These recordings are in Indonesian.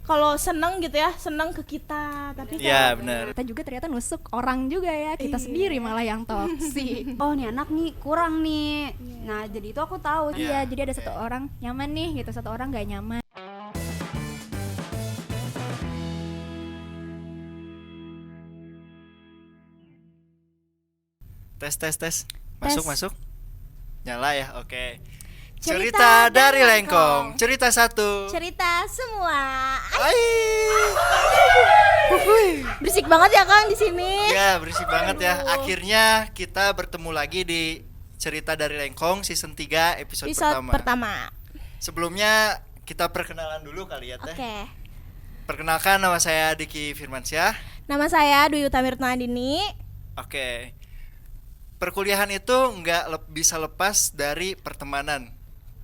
kalau seneng gitu ya, seneng ke kita, tapi Iya benar. Kita juga ternyata nusuk orang juga ya, kita sendiri malah yang toksik. Oh nih anak nih kurang nih. Nah jadi itu aku tahu. Iya, jadi ada satu orang nyaman nih gitu, satu orang nggak nyaman. Tes. Masuk. Nyala ya, oke. Cerita Cerita dari dari Lengkong. Lengkong. Cerita 1. cerita semua. Hai. Berisik banget ya Kang di sini. Ya, berisik banget ya. Aduh. Akhirnya kita bertemu lagi di Cerita dari Lengkong season 3 episode pertama. Sebelumnya kita perkenalan dulu kali ya Teh. Oke. Perkenalkan, nama saya Diki Firmansyah. Nama saya Dwi Utamirna Andini. Oke. Perkuliahan itu nggak bisa lepas dari pertemanan.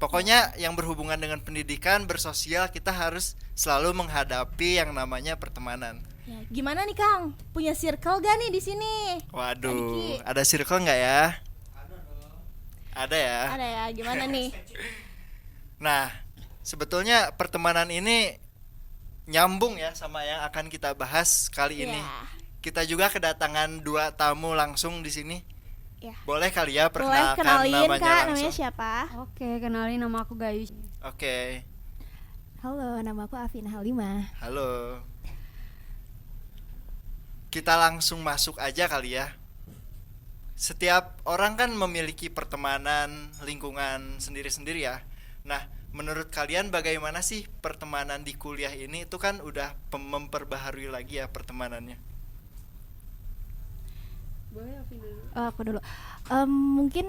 Pokoknya yang berhubungan dengan pendidikan, bersosial, kita harus selalu menghadapi yang namanya pertemanan. Ya, gimana nih Kang? Punya circle gak nih di sini? Waduh, ada circle nggak ya? Ada ya. Ada ya, gimana nih? Nah, sebetulnya pertemanan ini nyambung ya sama yang akan kita bahas kali ini. Ya. Kita juga kedatangan 2 tamu langsung di sini. Ya. Boleh kali ya Boleh perkenalkan kenalin namanya Kak, langsung. namanya siapa? Oke, kenalin nama aku Gayus. Oke. Halo, nama aku Afina Halimah. Halo. Kita langsung masuk aja kali ya. Setiap orang kan memiliki pertemanan, lingkungan sendiri-sendiri ya. Nah, menurut kalian bagaimana sih pertemanan di kuliah ini? Itu kan udah memperbaharui lagi ya pertemanannya. Aku dulu. Mungkin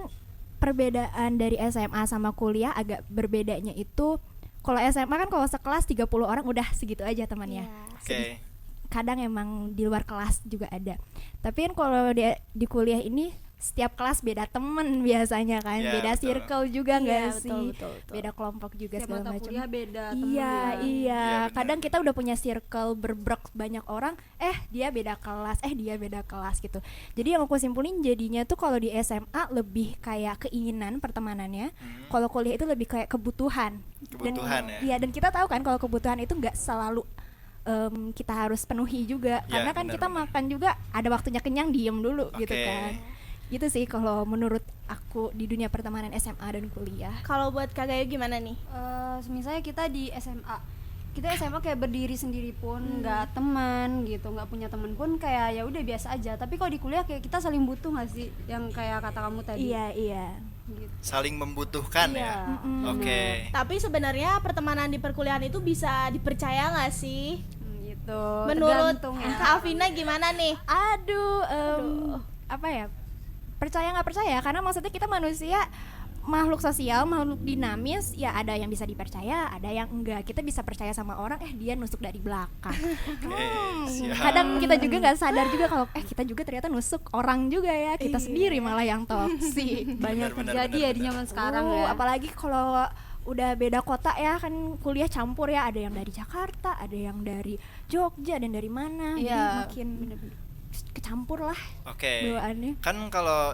perbedaan dari SMA sama kuliah agak berbedanya itu, kalau SMA kan kalau sekelas 30 orang udah segitu aja temannya. Ya. Oke. Kadang emang di luar kelas juga ada. Tapi kan kalau di kuliah ini setiap kelas beda temen biasanya kan, Ya, beda betul. circle juga nggak Iya, sih, betul. beda kelompok juga Setiap segala mata macam. kuliah beda temen Iya, ya. iya. Iya, benar. Kadang kita udah punya circle berbrok banyak orang, dia beda kelas, dia beda kelas gitu. Jadi yang aku simpulin jadinya tuh kalau di SMA lebih kayak keinginan pertemanannya, kalau kuliah itu lebih kayak kebutuhan. Kebutuhan ya. Iya, dan kita tahu kan kalau kebutuhan itu nggak selalu kita harus penuhi juga, Ya, karena kan kita benar-benar. makan juga ada waktunya kenyang, diem dulu gitu Oke. kan. Gitu sih kalau menurut aku di dunia pertemanan SMA dan kuliah. Kalau buat Kak Gayu gimana nih? Misalnya kita di SMA, kita SMA kayak berdiri sendiri pun nggak teman gitu, nggak punya teman pun kayak ya udah biasa aja. Tapi kalau di kuliah kayak kita saling butuh nggak sih, yang kayak kata kamu tadi. Iya. Gitu. Saling membutuhkan ya. Oke. Tapi sebenarnya pertemanan di perkuliahan itu bisa dipercaya nggak sih? Gitu. Menurut Tergantung ya. Kak Afina gimana nih? Aduh. Apa ya? Percaya nggak percaya? Karena maksudnya kita manusia, makhluk sosial, makhluk dinamis, ya ada yang bisa dipercaya, ada yang enggak. Kita bisa percaya sama orang, dia nusuk dari belakang. Siap. Kadang kita juga nggak sadar juga kalau kita juga ternyata nusuk orang juga ya. Kita sendiri malah yang toksik. Banyak Benar, terjadi ya di zaman sekarang ya. Apalagi kalau udah beda kota ya, kan kuliah campur ya, ada yang dari Jakarta, ada yang dari Jogja dan dari mana. Iya, Jadi makin kecampur lah Oke. bawaannya. Kan kalau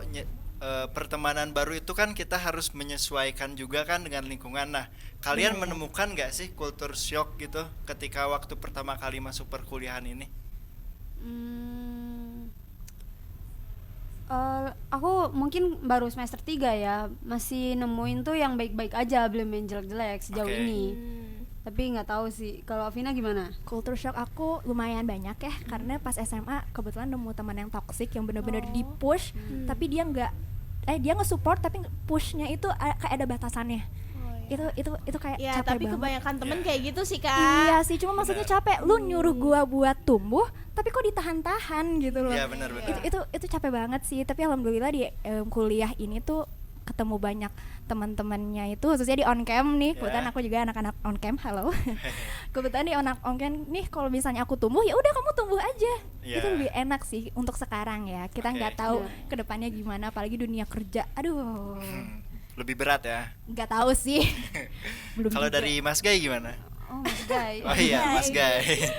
pertemanan baru itu kan kita harus menyesuaikan juga kan dengan lingkungan. Nah, kalian menemukan nggak sih culture shock gitu ketika waktu pertama kali masuk perkuliahan ini? Aku mungkin baru semester 3 ya, masih nemuin tuh yang baik-baik aja, belum yang jelek-jelek sejauh Oke. ini. Tapi nggak tahu sih, kalau Vina gimana? Culture shock aku lumayan banyak ya, karena pas SMA kebetulan nemu teman yang toxic yang bener-bener di push, tapi dia dia nge-support tapi pushnya itu kayak ada batasannya. Itu kayak Ya, capek tapi banget. kebanyakan temen kayak gitu sih Kak. Iya sih, cuma maksudnya capek. Lu nyuruh gua buat tumbuh, tapi kok ditahan-tahan gitu loh. Iya, benar. Itu capek banget sih. Tapi alhamdulillah di kuliah ini tuh ketemu banyak teman-temannya itu, khususnya di on cam nih. Kebetulan aku juga anak-anak on cam. Halo. Kebetulan di on cam nih, kalau misalnya aku tumbuh, ya udah kamu tumbuh aja. Iya. Itu lebih enak sih untuk sekarang ya. Kita nggak tahu kedepannya gimana, apalagi dunia kerja. Aduh. Lebih berat ya. Nggak tahu sih. Belum Kalau juga. dari Mas Gay gimana? Oh Mas Gay. Oh iya, Mas Gay.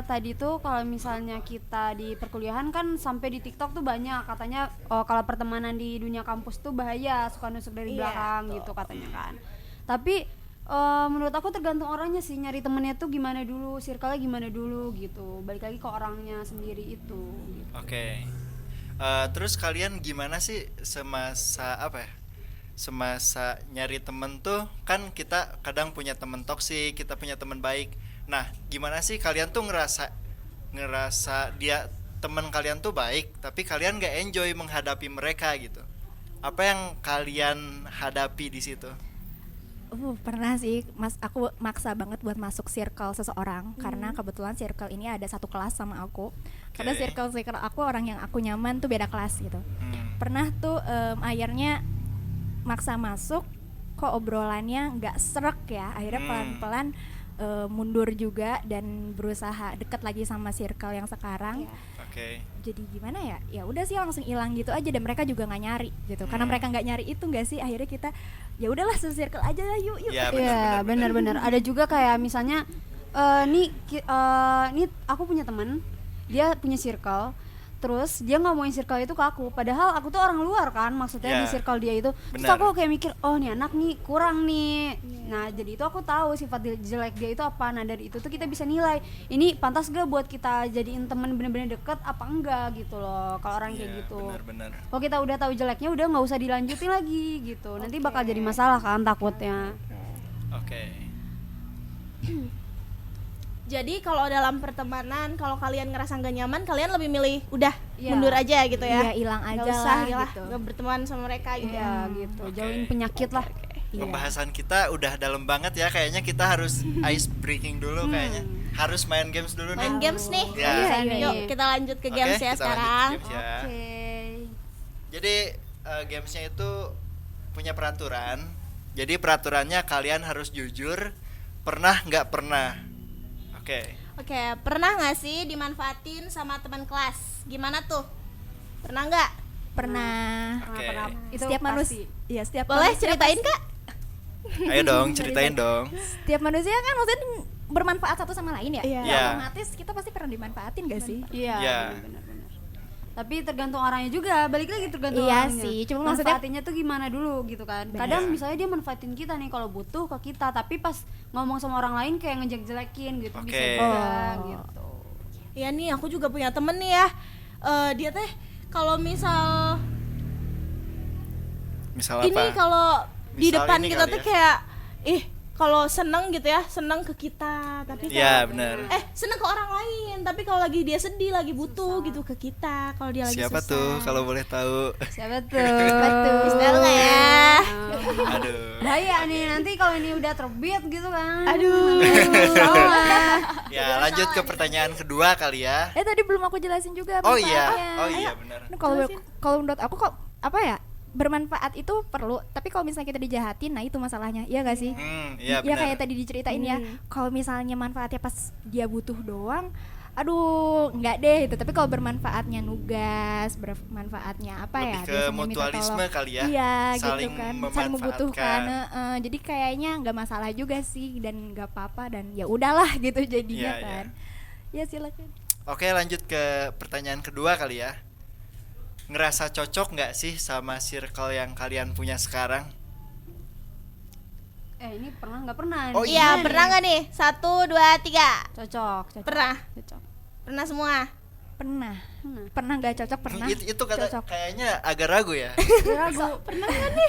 Tadi tuh kalau misalnya kita di perkuliahan kan sampai di TikTok tuh banyak katanya kalau pertemanan di dunia kampus tuh bahaya, suka nusuk dari Iya, belakang betul. gitu katanya kan. Tapi Menurut aku tergantung orangnya sih, nyari temennya tuh gimana dulu, circle-nya gimana dulu gitu. Balik lagi ke orangnya sendiri itu gitu. Oke. Terus kalian gimana sih semasa apa ya? Semasa nyari temen tuh kan kita kadang punya temen toksik, kita punya temen baik. Nah, gimana sih kalian tuh ngerasa dia temen kalian tuh baik, tapi kalian gak enjoy menghadapi mereka gitu? Apa yang kalian hadapi di situ? Pernah sih, aku maksa banget buat masuk circle seseorang karena kebetulan circle ini ada satu kelas sama aku. Karena circle aku orang yang aku nyaman tuh beda kelas gitu. Pernah tuh akhirnya maksa masuk, kok obrolannya nggak serak ya. Akhirnya pelan-pelan mundur juga dan berusaha deket lagi sama circle yang sekarang. Oke. Jadi gimana ya? Ya udah sih langsung hilang gitu aja dan mereka juga nggak nyari gitu. Karena mereka nggak nyari itu nggak sih, akhirnya kita ya udahlah circle aja lah, yuk. Ya, Iya, benar-benar. Ada juga kayak misalnya nih aku punya teman, dia punya circle. Terus dia ngomongin circle itu ke aku, padahal aku tuh orang luar kan, maksudnya di circle dia itu. Terus aku kayak mikir, oh nih anak nih kurang nih. Nah jadi itu aku tahu sifat jelek dia itu apa. Nah dari itu tuh kita bisa nilai, ini pantas gak buat kita jadiin teman bener-bener deket apa enggak gitu loh. Kalau orang kayak gitu, benar-benar. kalau kita udah tahu jeleknya udah nggak usah dilanjutin lagi gitu. Nanti bakal jadi masalah kan takutnya. Oke. Jadi kalau dalam pertemanan, kalau kalian ngerasa nggak nyaman, kalian lebih milih udah Iya. mundur aja gitu ya. Iya, hilang Nggak aja usah lah lah, gitu. nggak berteman sama mereka gitu. Iya gitu, jauhin penyakit lah. Iya. Pembahasan kita udah dalam banget ya, kayaknya kita harus ice breaking dulu kayaknya. Harus main games dulu nih. Main games nih. Ya. Yuk kita lanjut ke games ya kita sekarang. lanjut games ya. Oke. Jadi gamesnya itu punya peraturan. Jadi peraturannya kalian harus jujur, pernah nggak pernah. Oke, pernah nggak sih dimanfaatin sama teman kelas? Gimana tuh? Pernah nggak? Pernah. Oke. Itu Setiap pasti. manusia, iya setiap Boleh manusia ceritain pasti- Kak? Ayo dong, ceritain dong. Setiap manusia kan maksudnya bermanfaat satu sama lain ya. Iya. Iya. Otomatis kita pasti pernah dimanfaatin gak sih? Iya. Iya. Benar-benar. Tapi tergantung orangnya juga, balik lagi tergantung Iya orangnya. sih, cuma maksudnya- manfaatinnya tuh gimana dulu gitu kan. Benar. Kadang misalnya dia manfaatin kita nih kalau butuh ke kita, tapi pas ngomong sama orang lain kayak ngejek-jelekin gitu, bisa Oke. juga Oh. gitu. Ya nih, aku juga punya temen nih ya. Dia teh kalau misal Misal ini apa? kalau di Misal depan ini kita kali tuh ya. kayak kalau seneng gitu ya, seneng ke kita, tapi Iya, benar. seneng ke orang lain, tapi kalau lagi dia sedih, lagi butuh gitu ke kita, kalau dia lagi Siapa susah. tuh kalau boleh tahu? Siapa tuh? Bisa nggak ya? Aduh. Bahaya nih nanti kalau ini udah terbit gitu kan. Aduh. Salah. Ya, lanjut ke pertanyaan kedua kali ya. Tadi belum aku jelasin juga Oh iya, manfaatnya. oh iya benar. Nah, kalau menurut aku kok apa ya? Bermanfaat itu perlu, tapi kalau misalnya kita dijahatin, nah itu masalahnya. Iya gak sih? Iya Ya benar. kayak tadi diceritain ya. Kalau misalnya manfaatnya pas dia butuh doang, aduh nggak deh itu. Tapi kalau bermanfaatnya nugas, bermanfaatnya apa Lebih ya? ke Biasanya minta mutualisme tolong. kali ya. Iya Saling gitu kan, saling memanfaatkan. membutuhkan. Jadi kayaknya nggak masalah juga sih dan nggak apa-apa dan ya udahlah gitu jadinya Iya, kan. Ya silakan. Oke, lanjut ke pertanyaan kedua kali ya. Ngerasa cocok nggak sih sama circle yang kalian punya sekarang? Ini pernah nggak pernah? Oh, nih? Iya, Iya pernah nggak nih? 1, 2, 3. Cocok. Pernah. Cocok. Pernah semua. Pernah. Pernah. Pernah nggak cocok pernah? Itu kata cocok. kayaknya agak ragu ya. Ragu.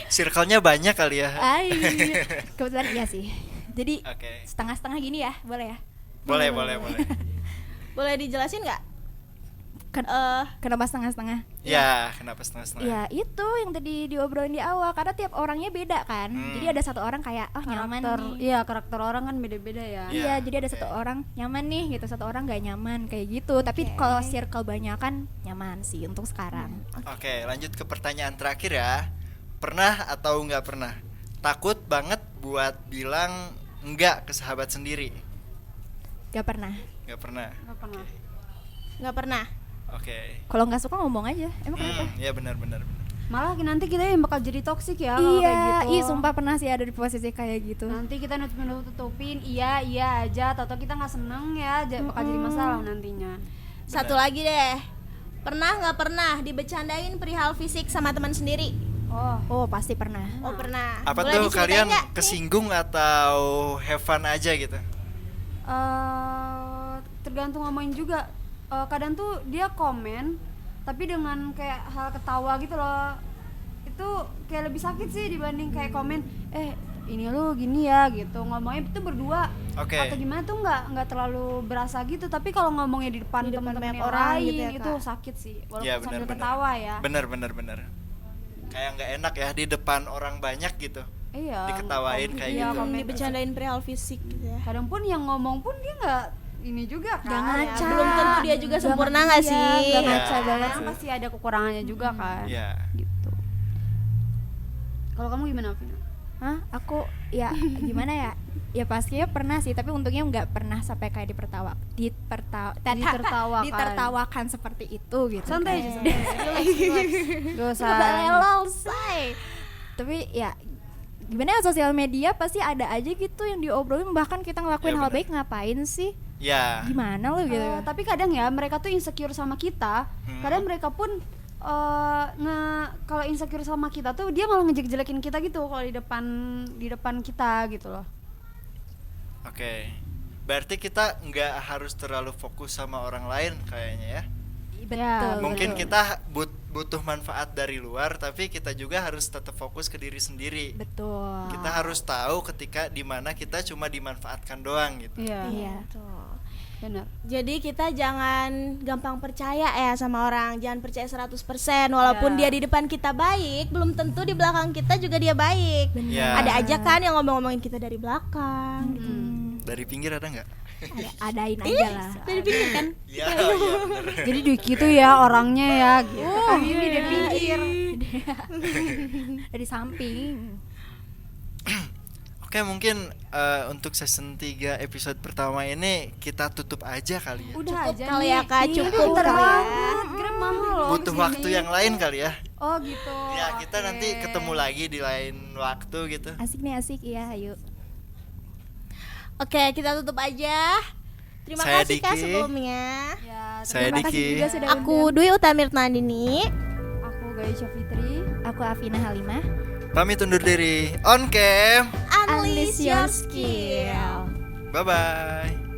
Circle-nya banyak kali ya. Ay, kebetulan iya sih. Jadi Oke. setengah-setengah gini ya, boleh ya? Boleh. Boleh dijelasin nggak? Kenapa setengah-setengah? Ya, kenapa setengah-setengah? Ya itu yang tadi diobrolin di awal, karena tiap orangnya beda kan. Jadi ada satu orang kayak nyaman Karakter, nih. iya karakter orang kan beda-beda ya. Iya. Iya, jadi ada satu orang nyaman nih gitu, satu orang nggak nyaman kayak gitu. Tapi kalau circle banyak kan nyaman sih untuk sekarang. Oke, lanjut ke pertanyaan terakhir ya. Pernah atau nggak pernah? Takut banget buat bilang enggak ke sahabat sendiri? Gak pernah. Nggak pernah. Nggak pernah. Nggak pernah. Oke. Kalau nggak suka ngomong aja. Emang kenapa? Ya benar. Malah nanti kita yang bakal jadi toksik ya kalau kayak Iya, gitu. ih sumpah pernah sih ada di posisi kayak gitu. Nanti kita nutupin iya aja, atau kita nggak seneng ya, bakal jadi masalah nantinya. Satu lagi deh. Pernah nggak pernah dibecandain perihal fisik sama teman sendiri? Oh, pasti pernah. Oh pernah. Apa Boleh tuh diceritain kalian nggak? kesinggung atau have fun aja gitu? Tergantung ngomongin juga. Kadang tuh dia komen tapi dengan kayak hal ketawa gitu loh. Itu kayak lebih sakit sih dibanding kayak komen ini lu gini ya gitu. Ngomongnya itu berdua. Oke. Atau gimana tuh nggak terlalu berasa gitu, tapi kalau ngomongnya di depan Di depan teman-teman banyak yang orang lain gitu ya, itu Kak. sakit sih. Walaupun Ya sambil benar-benar. ketawa ya. Bener. Kayak nggak enak ya di depan orang banyak gitu. Iya. Diketawain kayak iya, gitu. komen. Dibercandain perihal fisik gitu ya. Kadang pun yang ngomong pun dia nggak ini juga kan. Nggak Ya, ngaca. belum tentu dia juga sempurna nggak sih? Nggak Iya. ngaca banget Iya. sih. Pasti ada kekurangannya juga kan. Iya. Gitu. Kalau kamu gimana, Vina? Hah? Aku ya gimana ya? Ya pastinya pernah sih, tapi untungnya nggak pernah sampai kayak Ditertawakan. ditertawakan seperti itu gitu. Santai aja, kan. santai. Relax. Gak usah. Nggak lelol, say. Tapi ya gimana ya, sosial media pasti ada aja gitu yang diobrolin, bahkan kita ngelakuin Ya, hal benar. baik ngapain sih? Ya. Gimana lo gitu? Tapi kadang ya mereka tuh insecure sama kita. Kadang mereka pun kalau insecure sama kita tuh dia malah ngejek-jelekin kita gitu kalau di depan kita gitu loh. Oke. Berarti kita nggak harus terlalu fokus sama orang lain kayaknya ya. Betul. Mungkin betul. kita butuh manfaat dari luar, tapi kita juga harus tetap fokus ke diri sendiri. betul. Kita harus tahu ketika dimana kita cuma dimanfaatkan doang gitu. Iya. Iya. Tuh. Benar. Jadi kita jangan gampang percaya ya sama orang, jangan percaya 100%. Walaupun Ya. dia di depan kita baik, belum tentu di belakang kita juga dia baik. Ya. Ada aja kan yang ngomong-ngomongin kita dari belakang gitu. Dari pinggir ada nggak? Adain aja lah. Dari pinggir kan? Iya, bener. Jadi Dwiki tuh ya orangnya ya gitu. Kami ini di pinggir. Dari samping. Oke, mungkin untuk season 3 episode pertama ini kita tutup aja kali ya. Udah Cukup aja kali nih. ya, Kak, Iya, cukup bentar kali ya. banget. Grab mama loh. Butuh kesini. waktu yang lain kali ya. Oh gitu. Ya, kita oke. nanti ketemu lagi di lain waktu gitu. Asik nih, asik ya, ayo. Oke, kita tutup aja. Terima Saya kasih Kak Diki. sebelumnya. Ya, Saya Terima kasih Diki. juga sudah Aku Dwi Utamirtandini. aku Gaisha Fitri. Aku Afina Halimah. Pamit undur diri. On cam. Unleash your skill. Bye bye.